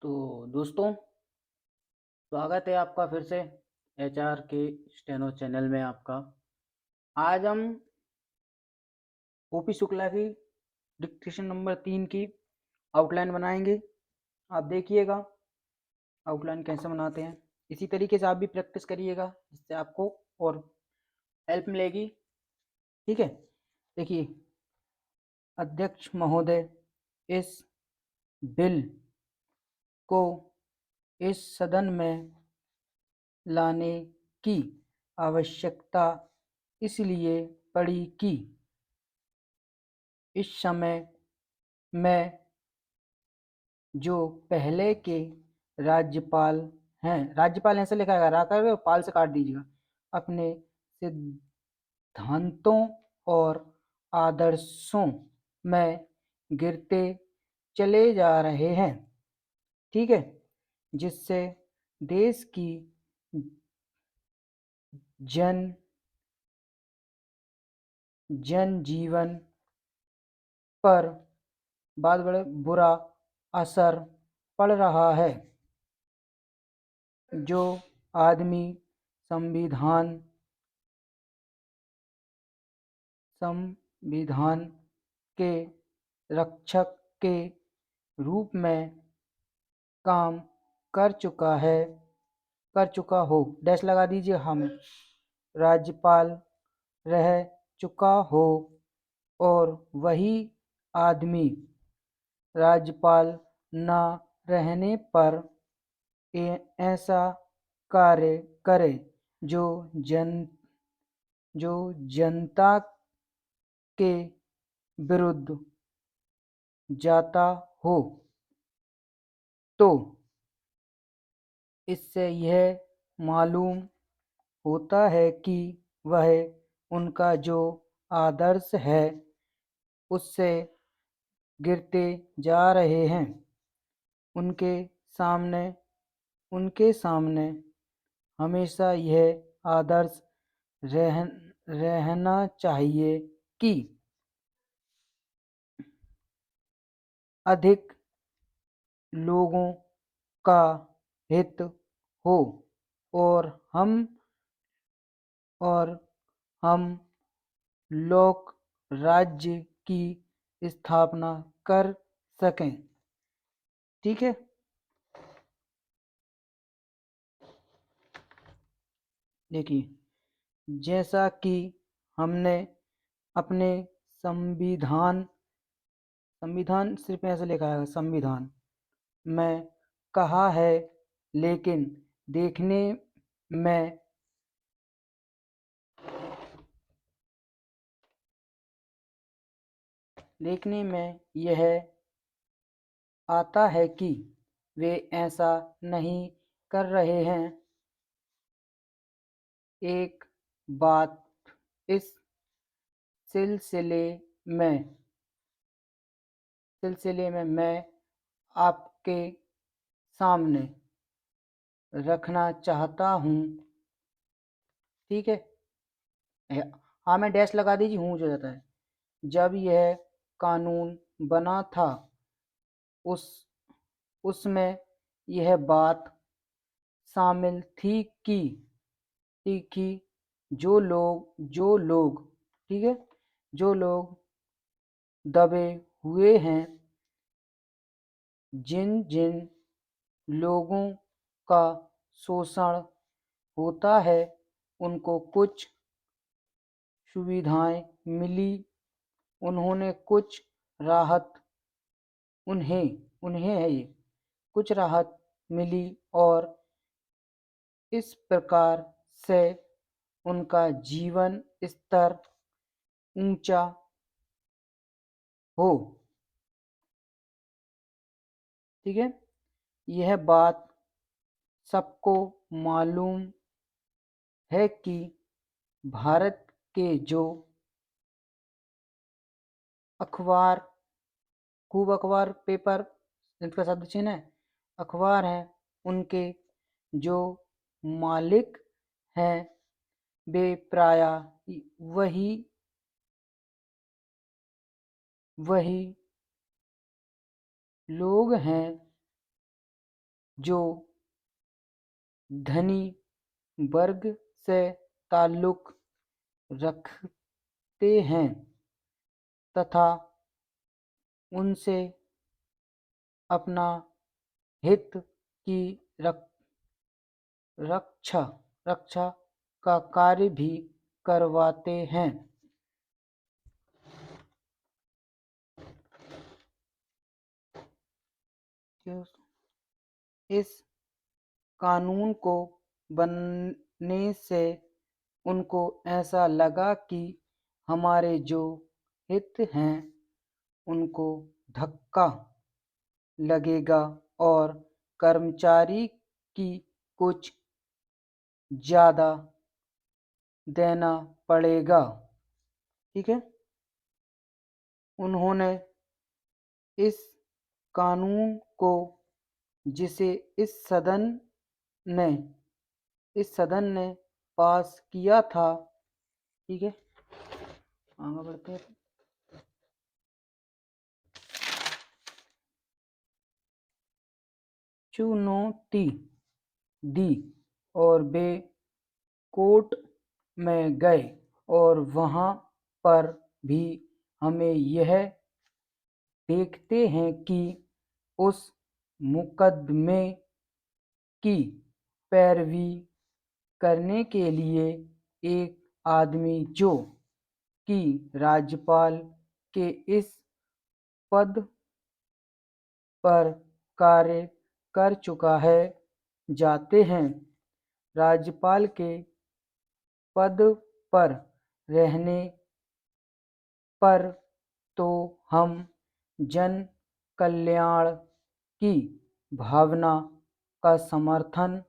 तो दोस्तों, स्वागत है आपका फिर से एचआर के स्टेनो चैनल में आपका। आज हम ओपी शुक्ला की डिक्टेशन नंबर 3 की आउटलाइन बनाएंगे। आप देखिएगा आउटलाइन कैसे बनाते हैं। इसी तरीके से आप भी प्रैक्टिस करिएगा, जिससे आपको और हेल्प मिलेगी। ठीक है, देखिए अध्यक्ष महोदय, इस बिल को इस सदन में लाने की आवश्यकता इसलिए पड़ी कि इस समय में जो पहले के राज्यपाल हैं, राज्यपाल ऐसे लिखा है, रा कर पाल से काट दीजिएगा, अपने सिद्धांतों और आदर्शों में गिरते चले जा रहे हैं। ठीक है, जिससे देश की जनजीवन पर बहुत बड़ा बुरा असर पड़ रहा है। जो आदमी संविधान संविधान के रक्षक के रूप में काम कर चुका हो, डैश लगा दीजिए, हम राज्यपाल रह चुका हो, और वही आदमी राज्यपाल न रहने पर ऐसा कार्य करे जो जनता के विरुद्ध जाता हो, तो इससे यह मालूम होता है कि वह उनका जो आदर्श है उससे गिरते जा रहे हैं। उनके सामने उनके सामने हमेशा यह आदर्श रहना चाहिए कि अधिक लोगों का हित हो, और और हम लोक राज्य की स्थापना कर सकें। ठीक है, देखिए जैसा कि हमने अपने संविधान संविधान सिर्फ ऐसे लिखा है संविधान में कहा है, लेकिन देखने में यह आता है कि वे ऐसा नहीं कर रहे हैं। एक बात इस सिलसिले में मैं आपके सामने रखना चाहता हूँ। ठीक है, हाँ मैं डैश लगा दीजिए, हूँ जो जाता है। जब यह कानून बना था उस उसमें यह बात शामिल थी कि जो लोग ठीक है, जो लोग दबे हुए हैं, जिन जिन लोगों का शोषण होता है, उनको कुछ सुविधाएं मिली, उन्होंने कुछ राहत उन्हें है ये कुछ राहत मिली, और इस प्रकार से उनका जीवन स्तर ऊंचा हो। ठीक है, यह बात सबको मालूम है कि भारत के जो अखबार अखबार पेपर, जिनका शब्द चिन्ह है अखबार हैं, उनके जो मालिक हैं वे प्राय वही वही लोग हैं जो धनी वर्ग से ताल्लुक रखते हैं तथा उनसे अपना हित की रक्षा रक्षा का कार्य भी करवाते हैं। इस कानून को बनने से उनको ऐसा लगा कि हमारे जो हित हैं उनको धक्का लगेगा और कर्मचारी की कुछ ज़्यादा देना पड़ेगा। ठीक है, उन्होंने इस कानून को जिसे ने इस सदन ने पास किया था। ठीक है, आगे बढ़ते हैं। चुनौती दी और वे कोर्ट में गए और वहाँ पर भी हमें यह देखते हैं कि उस मुकदमे की पैरवी करने के लिए एक आदमी जो कि राज्यपाल के इस पद पर कार्य कर चुका है जाते हैं। राज्यपाल के पद पर रहने पर तो हम जन कल्याण की भावना का समर्थन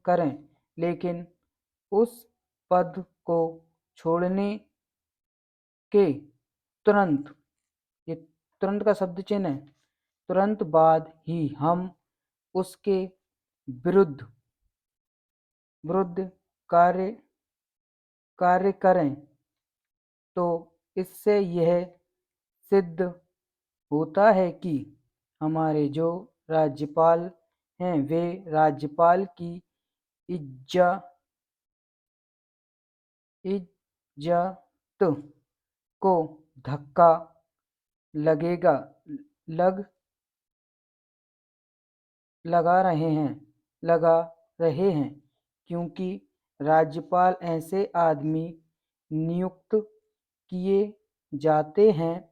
करें, लेकिन उस पद को छोड़ने के तुरंत, ये तुरंत का शब्द चिन्ह है, तुरंत बाद ही हम उसके विरुद्ध कार्य करें तो इससे यह सिद्ध होता है कि हमारे जो राज्यपाल हैं वे राज्यपाल की इज्जत को धक्का लगा रहे हैं क्योंकि राज्यपाल ऐसे आदमी नियुक्त किए जाते हैं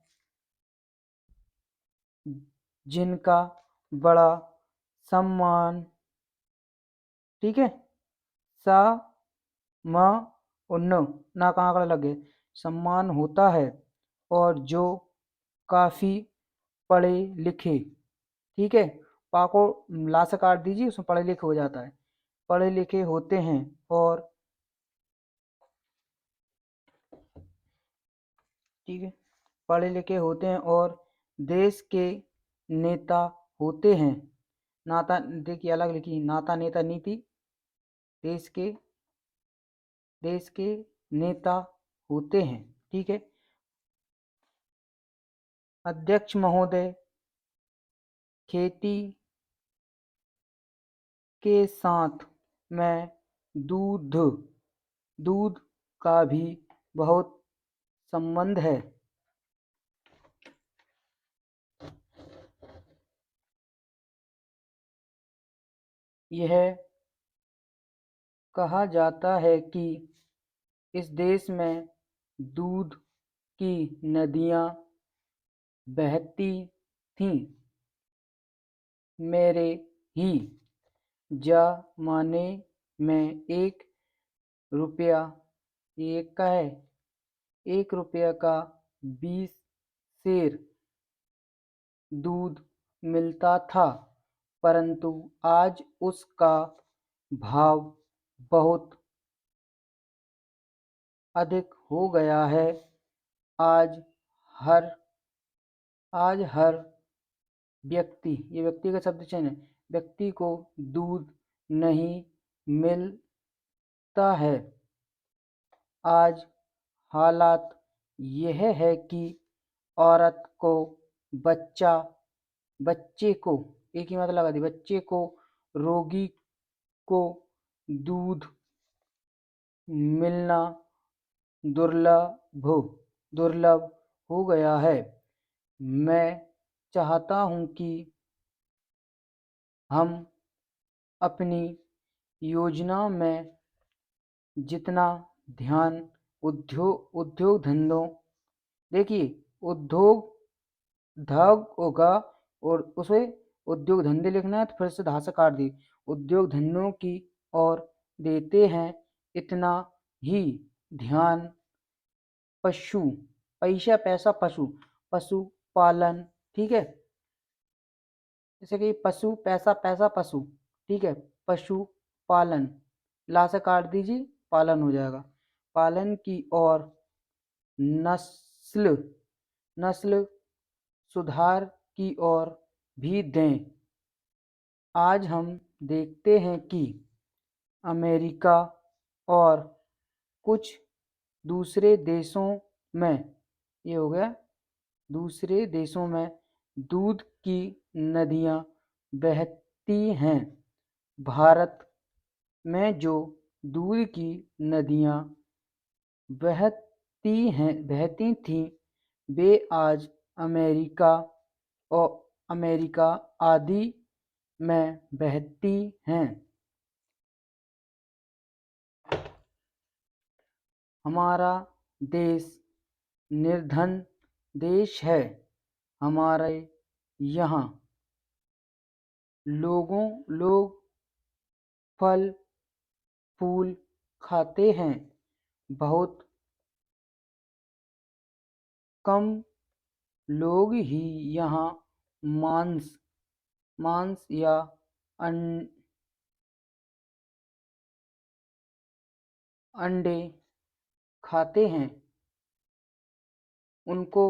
जिनका बड़ा सम्मान, ठीक है, ना कहाँ आंकड़ा लगे, सम्मान होता है और जो काफ़ी पढ़े लिखे, ठीक है, पा को ला से काट दीजिए, उसमें पढ़े लिखे हो जाता है, पढ़े लिखे होते हैं और ठीक है, पढ़े लिखे होते हैं और देश के नेता होते हैं। नाता देखिए अलग लिखी, नाता नेता नीति, देश के नेता होते हैं। ठीक है, अध्यक्ष महोदय, खेती के साथ में दूध का भी बहुत संबंध है। यह कहा जाता है कि इस देश में दूध की नदियाँ बहती थीं। मेरे ही ज़माने में 1 रुपया, एक का है, 1 रुपया का 20 सेर दूध मिलता था, परंतु आज उसका भाव बहुत अधिक हो गया है। आज हर व्यक्ति, ये व्यक्ति का शब्द चयन है, व्यक्ति को दूध नहीं मिलता है। आज हालात यह है कि औरत को, बच्चा, बच्चे को, एक ही मतलब लगा दी, बच्चे को, रोगी को दूध मिलना दुर्लभ दुर्लभ हो गया है। मैं चाहता हूँ कि हम अपनी योजना में जितना ध्यान उद्योग धंधों, देखिए उद्योग धग होगा और उसे उद्योग धंधे लिखना है तो फिर से धासा काट दी, उद्योग धंधों की ओर देते हैं, इतना ही ध्यान पशु, पैसा पैसा पशु, पशुपालन, ठीक है, जैसे कि पशु पैसा पैसा पशु, ठीक है, पशुपालन, ला से काट दीजिए, पालन हो जाएगा, पालन की ओर नस्ल नस्ल सुधार की ओर भी दें। आज हम देखते हैं कि अमेरिका और कुछ दूसरे देशों में, ये हो गया, दूसरे देशों में दूध की नदियाँ बहती हैं। भारत में जो दूध की नदियाँ बहती थीं, वे आज अमेरिका आदि में बहती हैं। हमारा देश निर्धन देश है। हमारे यहाँ लोग फल फूल खाते हैं। बहुत कम लोग ही यहाँ मांस या अंडे खाते हैं। उनको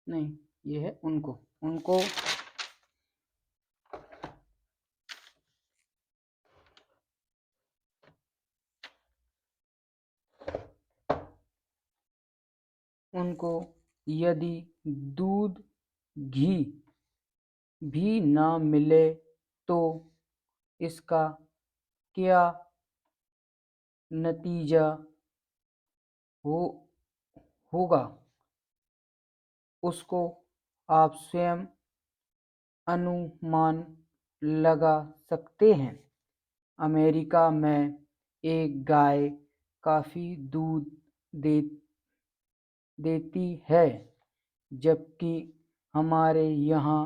नहीं, ये है उनको उनको उनको यदि दूध घी भी ना मिले तो इसका क्या नतीजा होगा, उसको आप स्वयं अनुमान लगा सकते हैं। अमेरिका में एक गाय काफ़ी दूध देती है, जबकि हमारे यहाँ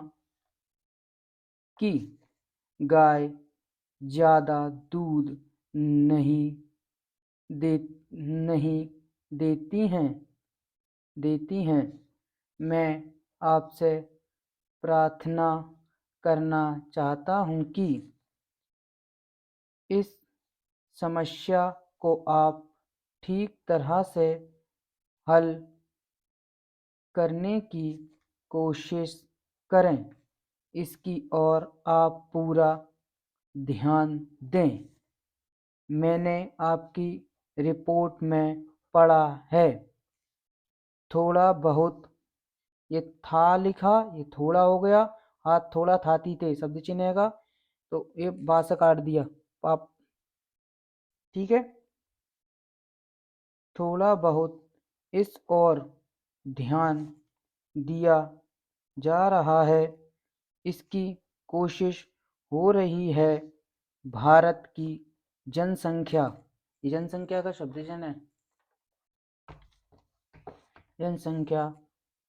की गाय ज़्यादा दूध नहीं देती हैं। मैं आपसे प्रार्थना करना चाहता हूँ कि इस समस्या को आप ठीक तरह से हल करने की कोशिश करें। इसकी ओर आप पूरा ध्यान दें। मैंने आपकी रिपोर्ट में पढ़ा है, थोड़ा बहुत ये था लिखा, ये थोड़ा हो गया, हाथ थोड़ा थाती थे शब्द चिन्ह का, तो ये बात से काट दिया आप, ठीक है। थोड़ा बहुत इस और ध्यान दिया जा रहा है, इसकी कोशिश हो रही है। भारत की जनसंख्या, ये जनसंख्या का शब्द है, जनसंख्या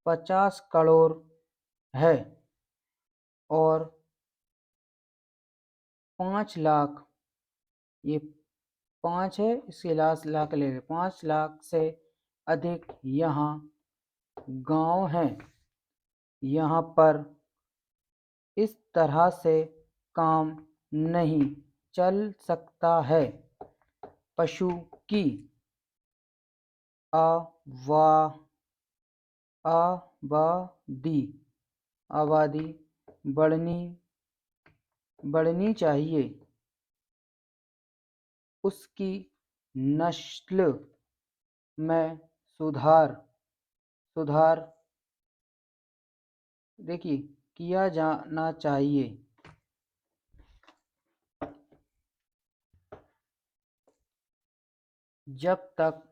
50 करोड़ है और 5 लाख, ये 5 है, इसके लास्ट लाख ले 5 लाख से अधिक यहाँ गांव हैं। यहाँ पर इस तरह से काम नहीं चल सकता है। पशु की आबादी बढ़नी चाहिए। उसकी नस्ल में सुधार देखिए किया जाना चाहिए। जब तक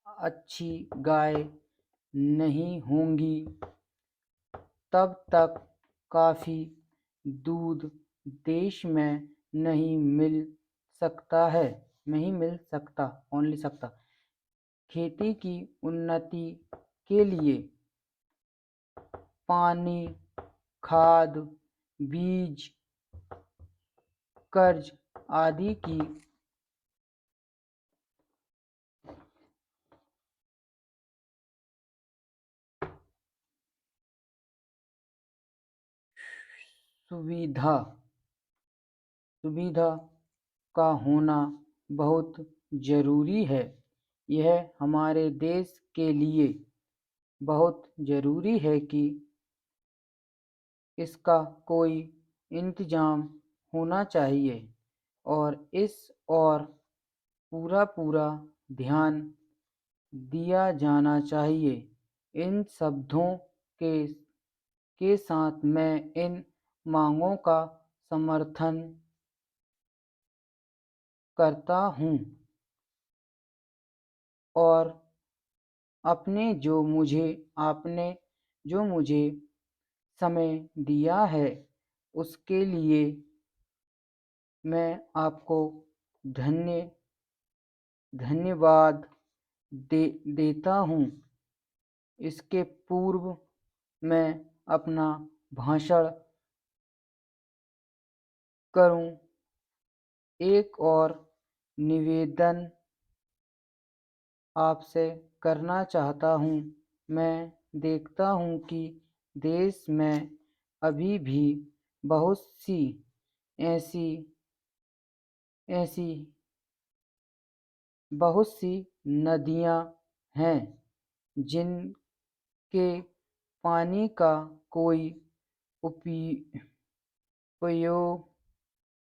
अच्छी गाय नहीं होंगी तब तक काफ़ी दूध देश में नहीं मिल सकता है, नहीं मिल सकता, ओनली सकता। खेती की उन्नति के लिए पानी, खाद, बीज, कर्ज आदि की सुविधा सुविधा का होना बहुत ज़रूरी है। यह हमारे देश के लिए बहुत ज़रूरी है कि इसका कोई इंतज़ाम होना चाहिए और इस और पूरा ध्यान दिया जाना चाहिए। इन शब्दों के साथ मैं इन मांगों का समर्थन करता हूँ और आपने जो मुझे समय दिया है उसके लिए मैं आपको धन्यवाद देता हूँ। इसके पूर्व मैं अपना भाषण करूँ, एक और निवेदन आपसे करना चाहता हूँ। मैं देखता हूँ कि देश में अभी भी बहुत सी ऐसी ऐसी बहुत सी नदियाँ हैं जिनके पानी का कोई उपयोग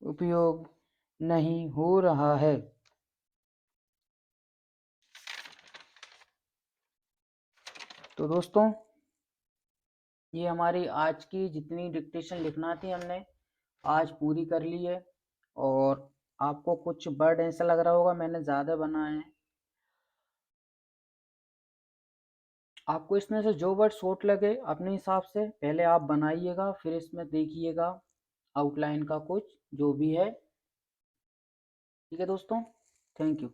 उपयोग नहीं हो रहा है। तो दोस्तों ये हमारी आज की जितनी डिक्टेशन लिखना थी हमने आज पूरी कर ली है। और आपको कुछ वर्ड ऐसा लग रहा होगा मैंने ज़्यादा बनाए हैं। आपको इसमें से जो वर्ड शॉर्ट लगे अपने हिसाब से पहले आप बनाइएगा, फिर इसमें देखिएगा आउटलाइन का कुछ जो भी है। ठीक है दोस्तों, थैंक यू।